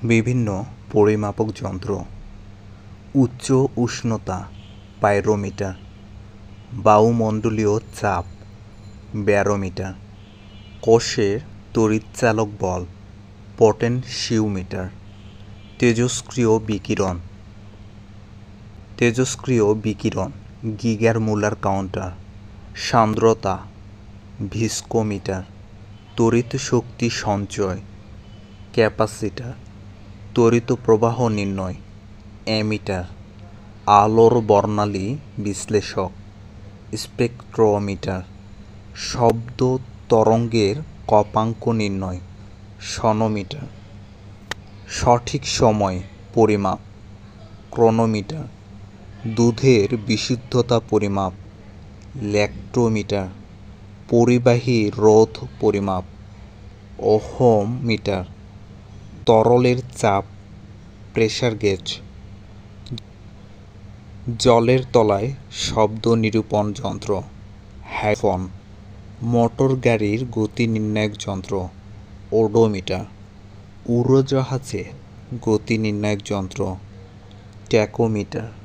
বিভিন্ন পরিমাপক যন্ত্র। উচ্চ উষ্ণতা পাইরোমিটার, বায়ুমণ্ডলীয় চাপ ব্যারোমিটার, কোষের তড়িৎচালক বল পটেনশিওমিটার, তেজস্ক্রিয় বিকিরণ গিগার-মুলার কাউন্টার, সান্দ্রতা ভিস্কোমিটার, তড়িৎ শক্তি সঞ্চয় ক্যাপাসিটার, তড়িৎ প্রবাহ নির্ণয় অ্যামিটার, আলোর বর্ণালী বিশ্লেষক স্পেকট্রোমিটার, শব্দ তরঙ্গের কম্পাঙ্ক নির্ণয় সনোমিটার, সঠিক সময় পরিমাপ ক্রোনোমিটার, দুধের বিশুদ্ধতা পরিমাপ ল্যাক্টোমিটার, পরিবাহী রোধ পরিমাপ ওহমমিটার, তরলের চাপ প্রেসার গেজ, জলের তলায় শব্দ নিরূপণ যন্ত্র হাইফোন, মোটর গাড়ির গতি নির্ণায়ক যন্ত্র ওডোমিটার, উড়োজাহাজের গতি নির্ণায়ক যন্ত্র ট্যাকোমিটার।